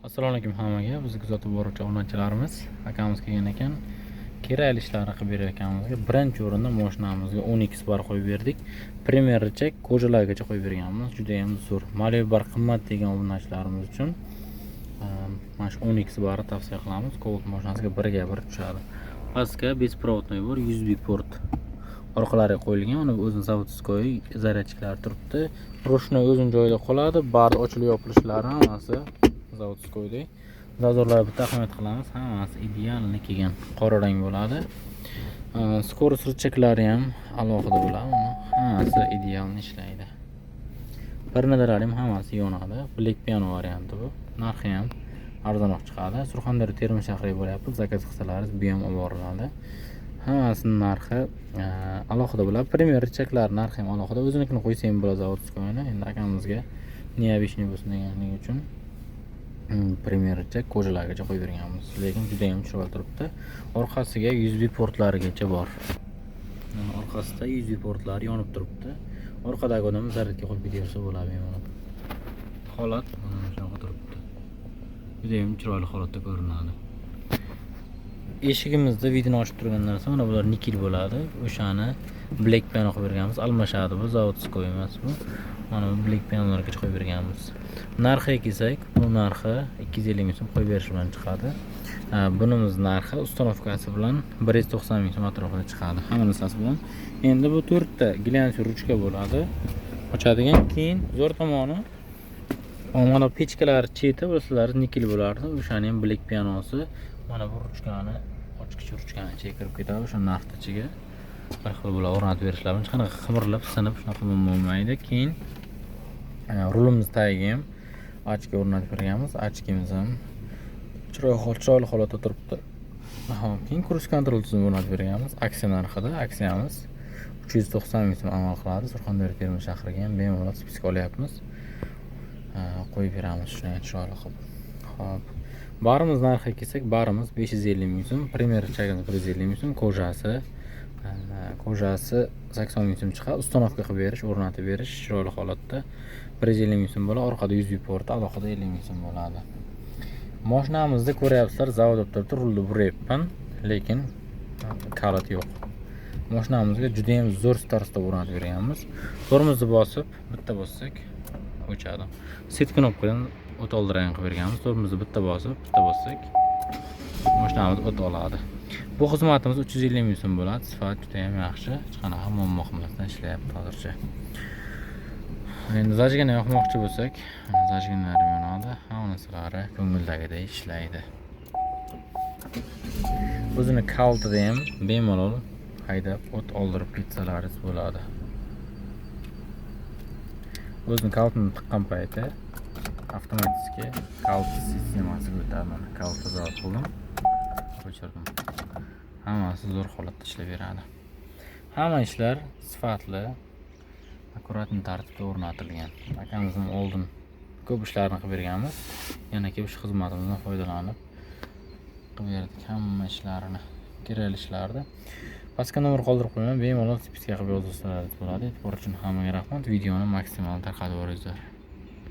Assalomu alaykum hammaga. Bizni kuzatib boruvchi obunachilarimiz, akamiz kelgan ekan. Kerak ishlari qilib berayotganimizga birinchi o'rinda mashinamizga 10x bar qo'yib berdik. Premier richak ko'jalargacha qo'yib berganmiz. Juda ham zo'r. Malibu bar qimmat degan obunachilarimiz uchun mana shu 10x barni tavsiya qilamiz. Cobalt mashinasiga birga bir tushadi. Pastga беспроводной bor, USB port orqalariga qo'yilgan. Uni o'zini zavodskoy zaryadchiklari turibdi. Rushni o'zini joyida qoladi. Bar ochilib yopilishlari hammasi zavodskoydek. Zazorlarga bitta ahamiyat qilamiz. Hammasi idealni kelgan qora rang bo'ladi. Skorost ruchaklari ham alohida bo'ladi. Hammasi idealni ishlaydi. Parnadalari ham hammasi yonadi. Black piano varianti bu. Narxi ham arzonroq chiqadi. Surxondaryo Termiz shahriga bo'lyapti. Zakaz qilsalaringiz bu ham olib boriladi. Hammasining narxi alohida bo'ladi. Premier ruchaklar narxi ham alohida. O'zinikini qo'ysa ham bo'ladi zavodskoyni. Endi akamizga niyabishni bo'lsin deganligi uchun Premier richak ko'jalargacha qo'yib berganmiz. Lekin juda ham chiroyli turibdi. Orqasiga USB portlarigacha bor. Orqasida USB portlari yonib turibdi. Orqadagi odam zaryadga qo'yib ketaversa bo'ladi bemalol. Holat mana shunaqa turibdi. Juda ham chiroyli holatda ko'rinadi. Eshigimizda vidini ochib turgan narsa mana bular nikel bo'ladi. O'shani black piano qilib berganmiz. Almashadi bu, zavodskoy emas bu. Mana bu black pianolargacha qo'yib berganmiz. Narxiga kelsak, bu narxi 250 ming so'm qo'yib berish bilan chiqadi. Bunimiz narxi ustanovkasi bilan 190 ming so'm atrofida chiqadi. Hamma narsasi bilan. Endi bu 4 ta glyansiy ruchka bo'ladi. Ochadigan, keyin zo'r tomoni mana pechkalar cheti bo'lsalar nikel bo'lardi. O'shani ham black pianosi. Mana bu ruchkani, ochqich ruchkani ichiga kirib ketadi. O'sha naft ichiga bir xil bo'lib o'rnatib berishlar. Hech qanaqa qimirlab, sinib shunaqa bo'lmaydi. Keyin rulimiz tagiga ham ochka o'rnatib berganmiz. Ochkamiz ham chiroyli holatda turibdi. Keyin cruise control tizimi o'rnatib berganmiz. Aksiya narxida. Aksiyamiz 390 ming so'm amal qiladi. Surxondaryo Termiz shahriga ham bemalol spiska olyapmiz. Qo'yib beramiz shunday chiroyli qilib. Xo'p. Barimiz narxiga kelsak, barimiz 550 ming so'm, Premier richagimiz 150 ming so'm, kojasi 80 ming so'm chiqadi. Ustanovka qilib berish, o'rnatib berish chiroyli holatda 150 ming so'm bo'ladi. Orqada USB porti alohida 50 ming so'm bo'ladi. Mashinamizda ko'ryapsizlar, zavodda turibdi, rulni buryapman, lekin kalit yo'q. Mashinamizga juda ham zo'r startda o'rnatib berganmiz. Tormozni bosib, bitta bossak o'chadi. Set knopkadan o't oldirgan qilib berganmiz. Tormozni bitta bosib, bitta bossak mashinamiz o't oladi. Bu xizmatimiz 350 ming so'm bo'ladi. Sifat juda ham yaxshi. Hech qanaqa muammo qilmasdan ishlayapti hozircha. Endi zajigani yoqmoqchi bo'lsak, zajiganlar yonadi. Hamma narsalari ko'ngildagidek ishlaydi. O'zini kaltida ham bemalol haydab o't oldirib ketsalaringiz bo'ladi. O'zini kaltini tiqqan payti avtomatik kalt sistemasiga o'tadi. Mana kaltni zavod qildim. O'chirdim. Hammasi zo'r holatda ishlaveradi. Hamma ishlar sifatli, akkuratni tartibda o'rnatilgan. Akamizning oldin ko'p ishlarni qilib berganmiz. Yana kelib shu xizmatimizdan foydalanib qilib berdik hamma ishlarini, kerakli ishlarni. Pastga nomer qoldirib qo'yaman, bemalol spiska qilib yozsangiz bo'ladi. E'tibor uchun hammaga rahmat. Videoni maksimal tarqatib yuboringizlar.